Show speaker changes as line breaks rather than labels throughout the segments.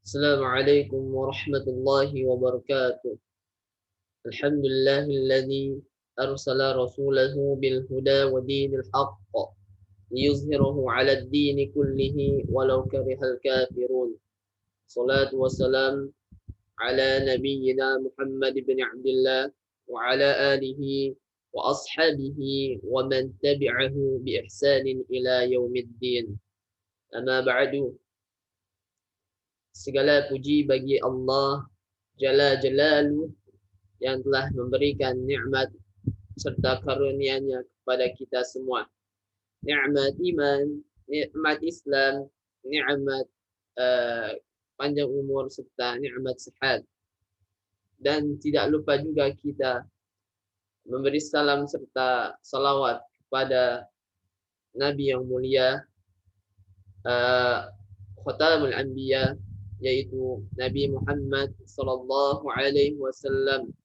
Assalamualaikum warahmatullahi wabarakatuh. Alhamdulillahilladzi arsala rasulahu bil huda wa dinil haqq liyuzhirahu 'ala ad-dini kullihi walau karihal kafirun. Salatu wassalam ala nabiyyina Muhammad ibn Abdullah wa ala alihi wa ashabihi wa man tabi'ahu bi ihsanin ila yaumiddin. Amma ba'du. Segala puji bagi Allah Jalla Jalaluh yang telah memberikan nikmat serta karunia-Nya kepada kita semua. Nikmat iman, nikmat Islam, nikmat panjang umur serta nikmat sehat. Dan tidak lupa juga kita memberi salam serta salawat kepada Nabi yang mulia, Khatamul Anbiya, yaitu Nabi Muhammad sallallahu alaihi wasallam,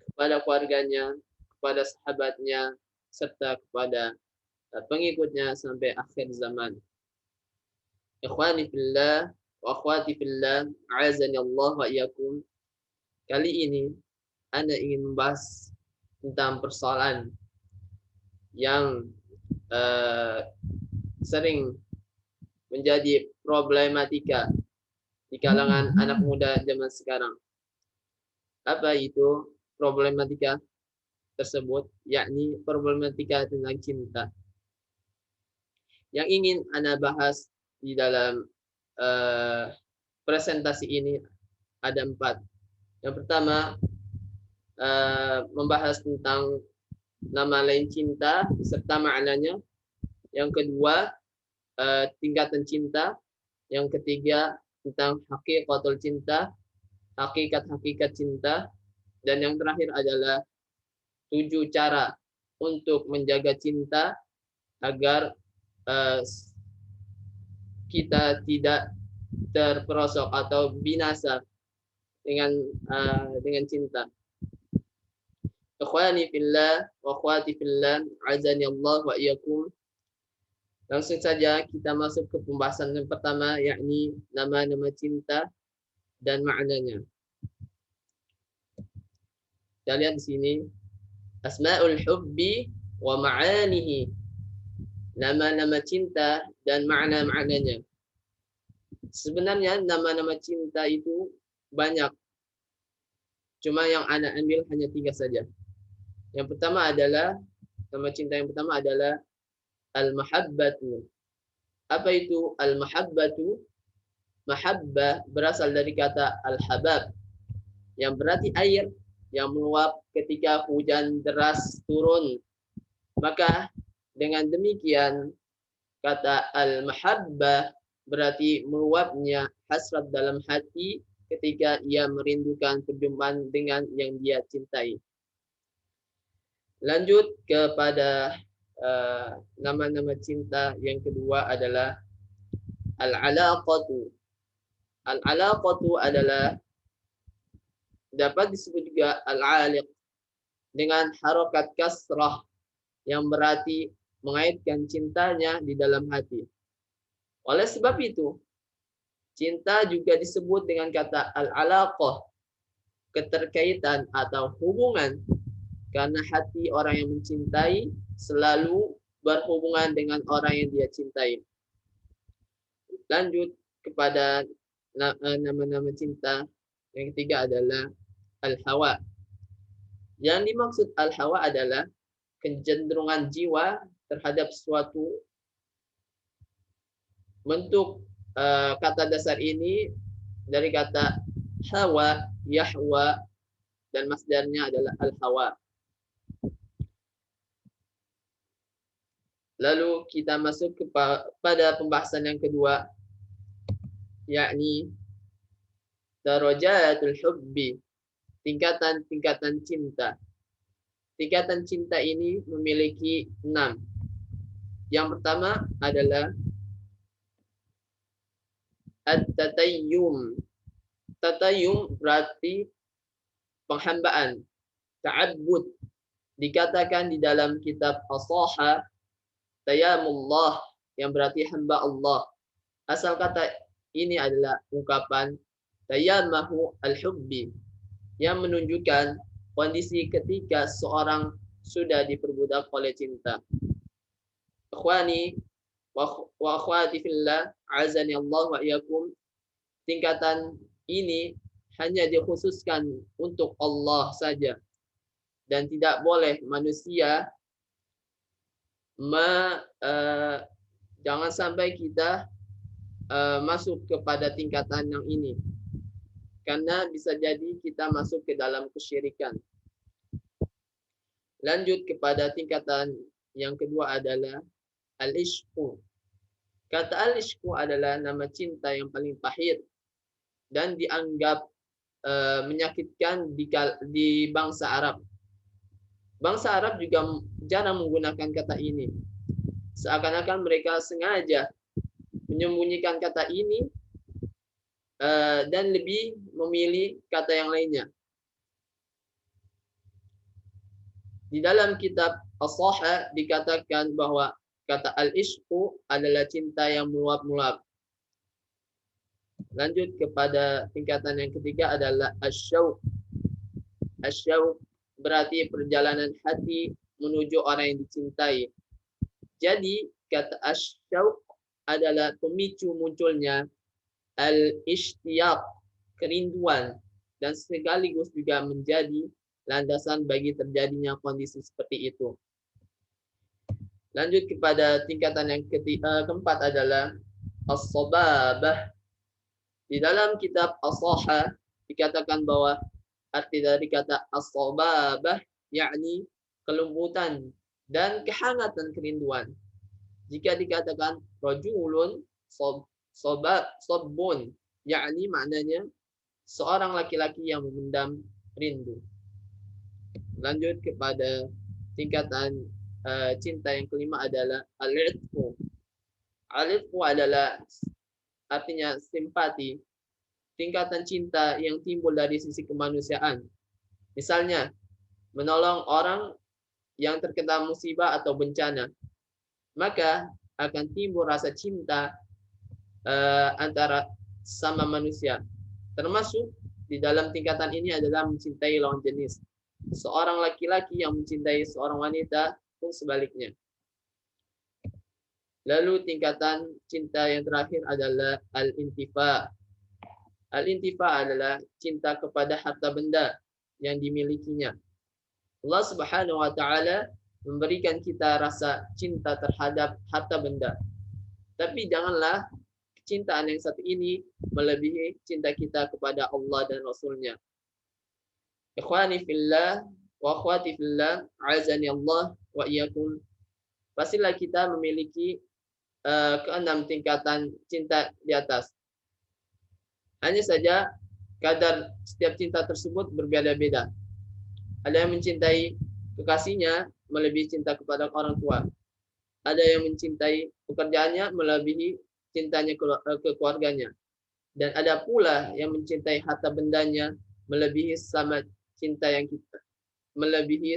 kepada keluarganya, kepada sahabatnya, serta kepada pengikutnya sampai akhir zaman. Ikhwani fillah wa akhwati fillah, a'azani Allah wa iyyakum. Kali ini Anda ingin membahas tentang persoalan yang sering menjadi problematika di kalangan anak muda zaman sekarang. Apa itu problematika tersebut? Yakni problematika tentang cinta. Yang ingin Anda bahas di dalam presentasi ini ada 4. Yang pertama, membahas tentang nama lain cinta serta maknanya. Yang kedua, tingkatan cinta. Yang ketiga, tentang hakikatul cinta, hakikat-hakikat cinta. Dan yang terakhir adalah 7 cara untuk menjaga cinta agar kita tidak terperosok atau binasa dengan cinta. Ikhwani fillah wa akhwati fillah, azani Allah wa iyyakum. Langsung saja kita masuk ke pembahasan yang pertama, yakni nama-nama cinta dan maknanya. Kita lihat di sini, asmaul hubbi wa ma'anihi, nama-nama cinta dan makna-maknanya. Sebenarnya nama-nama cinta itu banyak, cuma yang Anda ambil hanya 3 saja. Yang pertama adalah, nama cinta yang pertama adalah al-mahabbatu. Apa itu al-mahabbatu? Mahabbah berasal dari kata al-habab, yang berarti air yang meluap ketika hujan deras turun. Maka dengan demikian kata al-mahabbah berarti meluapnya hasrat dalam hati ketika ia merindukan perjumpaan dengan yang dia cintai. Lanjut kepada nama-nama cinta yang kedua adalah al-alaqatu. Al-alaqatu adalah dapat disebut juga al-aliq dengan harokat kasrah yang berarti mengaitkan cintanya di dalam hati. Oleh sebab itu, cinta juga disebut dengan kata al-alaqah, keterkaitan atau hubungan, karena hati orang yang mencintai selalu berhubungan dengan orang yang dia cintai. Lanjut kepada nama-nama cinta yang ketiga adalah al-hawa. Yang dimaksud al-hawa adalah kecenderungan jiwa terhadap suatu bentuk. Kata dasar ini dari kata hawa, yahwa, dan masdarnya adalah al-hawa. Lalu kita masuk kepada pembahasan yang kedua, yakni darajatul hubbi, tingkatan-tingkatan cinta. Tingkatan cinta ini memiliki 6. Yang pertama adalah at-tatayyum. Tatayyum berarti penghambaan, ta'abbud. Dikatakan di dalam kitab As-Saha, tayamullah, yang berarti hamba Allah. Asal kata ini adalah ungkapan tayamahu al-hubbi, yang menunjukkan kondisi ketika seorang sudah diperbudak oleh cinta. Ikhwani wa akhwati fillah, azani Allah wa iyyakum, tingkatan ini hanya dikhususkan untuk Allah saja dan tidak boleh manusia jangan sampai kita masuk kepada tingkatan yang ini, karena bisa jadi kita masuk ke dalam kesyirikan. Lanjut kepada tingkatan yang kedua adalah al-ishqu. Kata al-ishqu adalah nama cinta yang paling pahit dan dianggap menyakitkan di bangsa Arab. Bangsa Arab juga jarang menggunakan kata ini. Seakan-akan mereka sengaja menyembunyikan kata ini dan lebih memilih kata yang lainnya. Di dalam kitab As-Sahih dikatakan bahwa kata al-ishqu adalah cinta yang meluap-meluap. Lanjut kepada tingkatan yang ketiga adalah asyauq. Asyauq berarti perjalanan hati menuju orang yang dicintai. Jadi kata asyauq adalah pemicu munculnya al-ishtiyaq, kerinduan, dan sekaligus juga menjadi landasan bagi terjadinya kondisi seperti itu. Lanjut kepada tingkatan yang keempat adalah as-sababah. Di dalam kitab As-Sahih dikatakan bahwa arti dari kata as-sababah yakni kelembutan dan kehangatan kerinduan. Jika dikatakan rajulun sabbun, yakni maknanya seorang laki-laki yang memendam rindu. Lanjut kepada tingkatan cinta yang kelima adalah al-'itfu. Al-'itfu adalah artinya simpati, tingkatan cinta yang timbul dari sisi kemanusiaan. Misalnya, menolong orang yang terkena musibah atau bencana, maka akan timbul rasa cinta antara sama manusia. Termasuk di dalam tingkatan ini adalah mencintai lawan jenis. Seorang laki-laki yang mencintai seorang wanita pun sebaliknya. Lalu tingkatan cinta yang terakhir adalah al-intifa. Al-intifa adalah cinta kepada harta benda yang dimilikinya. Allah Subhanahu wa taala memberikan kita rasa cinta terhadap harta benda. Tapi janganlah kecintaan yang satu ini melebihi cinta kita kepada Allah dan Rasul-Nya. Ikhwani fillah wa akhwati fillah, azani Allah wa iyyakum. Pastilah kita memiliki keenam tingkatan cinta di atas. Hanya saja kadar setiap cinta tersebut berbeda-beda. Ada yang mencintai kekasihnya melebihi cinta kepada orang tua. Ada yang mencintai pekerjaannya melebihi cintanya ke keluarganya. Dan ada pula yang mencintai harta bendanya melebihi sama cinta yang kita, melebihi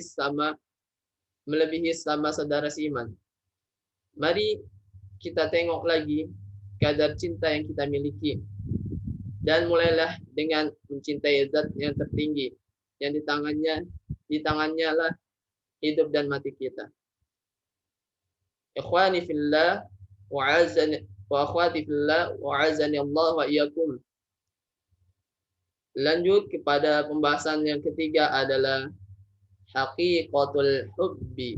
sama saudara seiman. Mari kita tengok lagi kadar cinta yang kita miliki, dan mulailah dengan mencintai zat yang tertinggi, yang di tangannya lah hidup dan mati kita. Ikhwani fillah wa akhwati fillah wa azani Allah wa iyyakum. Lanjut kepada pembahasan yang ketiga adalah haqiqatul hubbi.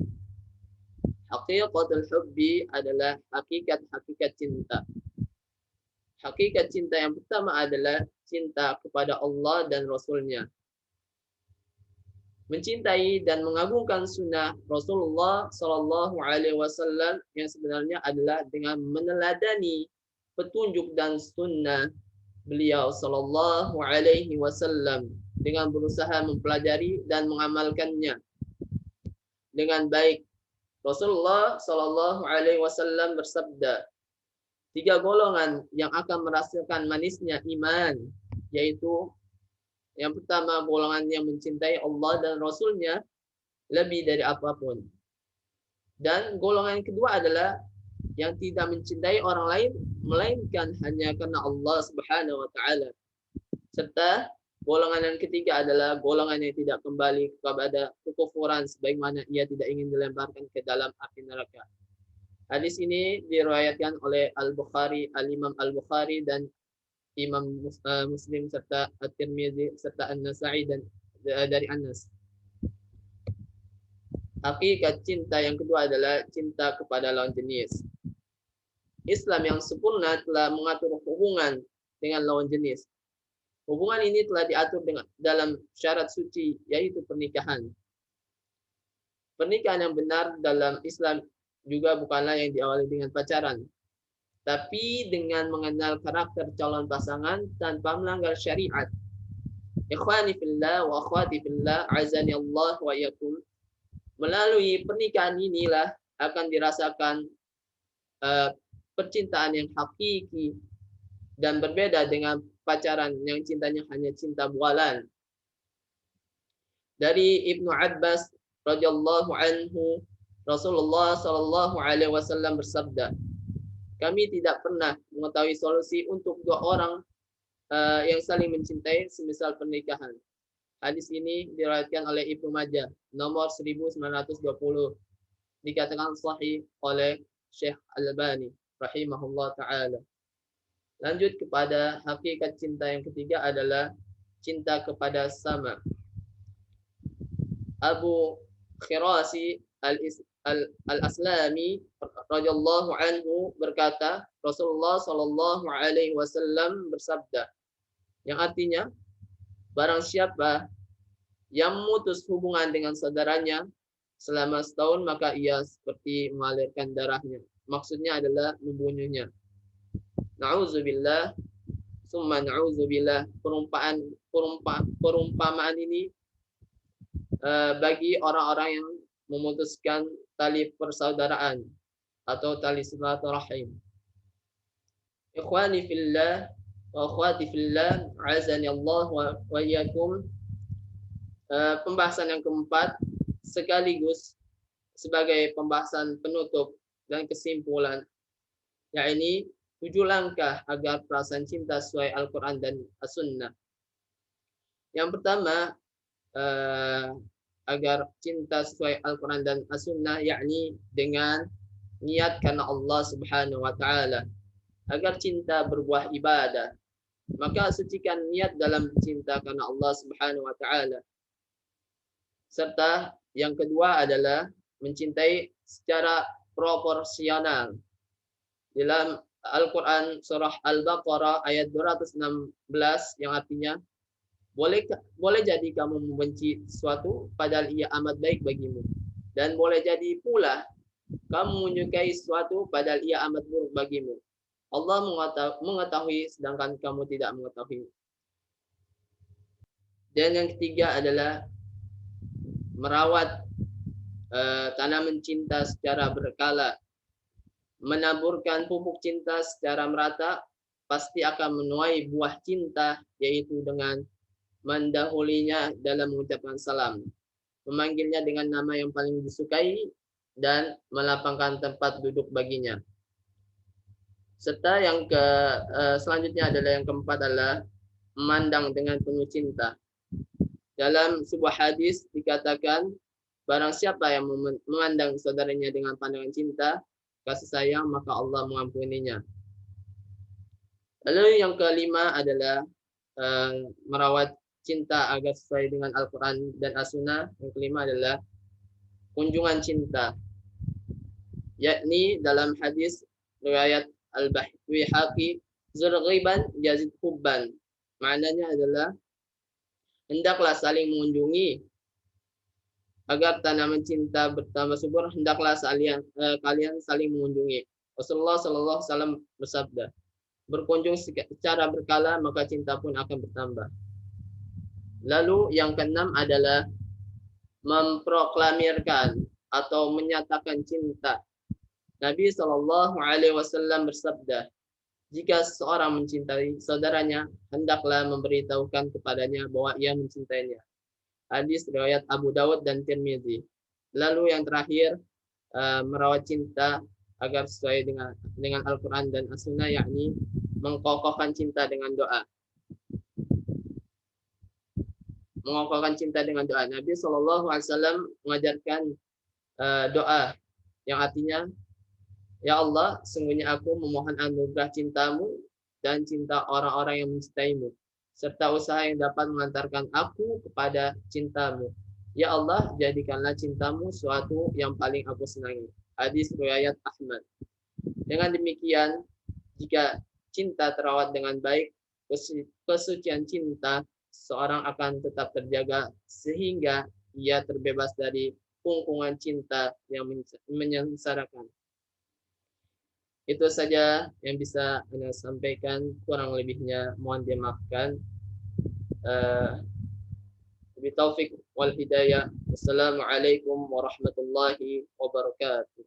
Haqiqatul hubbi adalah hakikat cinta. Hakikat cinta yang pertama adalah cinta kepada Allah dan Rasul-Nya. Mencintai dan mengagungkan sunnah Rasulullah Sallallahu Alaihi Wasallam yang sebenarnya adalah dengan meneladani petunjuk dan sunnah beliau Sallallahu Alaihi Wasallam, dengan berusaha mempelajari dan mengamalkannya dengan baik. Rasulullah Sallallahu Alaihi Wasallam bersabda, 3 golongan yang akan merasakan manisnya iman, yaitu yang pertama, golongan yang mencintai Allah dan Rasul-Nya lebih dari apapun. Dan golongan yang kedua adalah yang tidak mencintai orang lain melainkan hanya karena Allah Subhanahu wa taala. Serta golongan yang ketiga adalah golongan yang tidak kembali kepada kekufuran sebagaimana ia tidak ingin dilemparkan ke dalam api neraka. Hadis ini diriwayatkan oleh Al-Bukhari, Al-Imam Al-Bukhari dan Imam Muslim serta At-Tirmidzi serta An-Nasa'i dan dari Anas. Hakikat cinta yang kedua adalah cinta kepada lawan jenis. Islam yang sempurna telah mengatur hubungan dengan lawan jenis. Hubungan ini telah diatur dalam syarat suci, yaitu pernikahan. Pernikahan yang benar dalam Islam juga bukanlah yang diawali dengan pacaran, tapi dengan mengenal karakter calon pasangan tanpa melanggar syariat. Ikhwani fillah wa akhwati fillah, azani Allah wa iyyakum. Melalui pernikahan inilah akan dirasakan percintaan yang hakiki dan berbeda dengan pacaran yang cintanya hanya cinta bualan. Dari Ibnu Abbas radhiyallahu anhu, Rasulullah sallallahu alaihi wasallam bersabda, kami tidak pernah mengetahui solusi untuk dua orang yang saling mencintai semisal pernikahan. Hadis ini diriwayatkan oleh Ibnu Majah nomor 1920. Dikatakan sahih oleh Syekh Al-Albani rahimahullah taala. Lanjut kepada hakikat cinta yang ketiga adalah cinta kepada sama. Abu Khirasi Al-Aslami radhiyallahu anhu berkata, Rasulullah sallallahu alaihi wasallam bersabda, yang artinya barang siapa yang memutus hubungan dengan saudaranya selama setahun maka ia seperti mengalirkan darahnya. Maksudnya adalah membunuhnya. Na'udzubillah, summa na'udzubillah. Perumpamaan ini bagi orang-orang yang memutuskan tali persaudaraan atau tali silaturahim. Ikhwani fillah wa akhwati fillah, azani Allah wa iyyakum. Pembahasan yang keempat sekaligus sebagai pembahasan penutup dan kesimpulan, yakni 7 langkah agar perasaan cinta sesuai Al-Quran dan As-Sunnah. Yang pertama, agar cinta sesuai Al-Quran dan As-Sunnah, yakni dengan niat karena Allah Subhanahu wa Ta'ala. Agar cinta berbuah ibadah, maka sucikan niat dalam cinta karena Allah Subhanahu wa Ta'ala. Serta yang kedua adalah mencintai secara proporsional. Dalam Al-Quran surah Al-Baqarah ayat 216 yang artinya boleh jadi kamu membenci sesuatu padahal ia amat baik bagimu, dan boleh jadi pula kamu menyukai sesuatu padahal ia amat buruk bagimu. Allah mengetahui sedangkan kamu tidak mengetahui. Dan yang ketiga adalah merawat tanaman cinta secara berkala. Menaburkan pupuk cinta secara merata pasti akan menuai buah cinta, yaitu dengan mendahulinya dalam mengucapkan salam, memanggilnya dengan nama yang paling disukai, dan melapangkan tempat duduk baginya. Serta yang selanjutnya adalah yang keempat adalah memandang dengan penuh cinta. Dalam sebuah hadis dikatakan, barang siapa yang memandang saudaranya dengan pandangan cinta, kasih sayang, maka Allah mengampuninya. Lalu yang kelima adalah merawat cinta agar sesuai dengan Al-Quran dan As-Sunnah. Yang kelima adalah kunjungan cinta, yakni dalam hadis riwayat Al-Baihaqi, zurghiban yazid hubban. Maknanya adalah hendaklah saling mengunjungi agar tanaman cinta bertambah subur, hendaklah kalian saling mengunjungi. Rasulullah sallallahu alaihi wasallam bersabda, berkunjung secara berkala maka cinta pun akan bertambah. Lalu yang keenam adalah memproklamirkan atau menyatakan cinta. Nabi sallallahu alaihi wasallam bersabda, jika seseorang mencintai saudaranya, hendaklah memberitahukan kepadanya bahwa ia mencintainya. Hadis riwayat Abu Dawud dan Tirmidzi. Lalu yang terakhir, merawat cinta agar sesuai dengan Al-Quran dan As-Sunnah, yakni mengkokohkan cinta dengan doa. mengokohkan cinta dengan doa. Nabi SAW mengajarkan doa yang artinya, ya Allah, sungguhnya aku memohon anugerah cintamu dan cinta orang-orang yang mencintaimu, serta usaha yang dapat mengantarkan aku kepada cintamu. Ya Allah, jadikanlah cintamu suatu yang paling aku senangi. Hadis riwayat Ahmad. Dengan demikian, jika cinta terawat dengan baik, kesucian cinta seorang akan tetap terjaga sehingga ia terbebas dari kungkungan cinta yang menyengsarakan. Itu saja yang bisa Anda sampaikan, kurang lebihnya mohon dimaafkan. Taufik wal hidayah. Wassalamualaikum warahmatullahi wabarakatuh.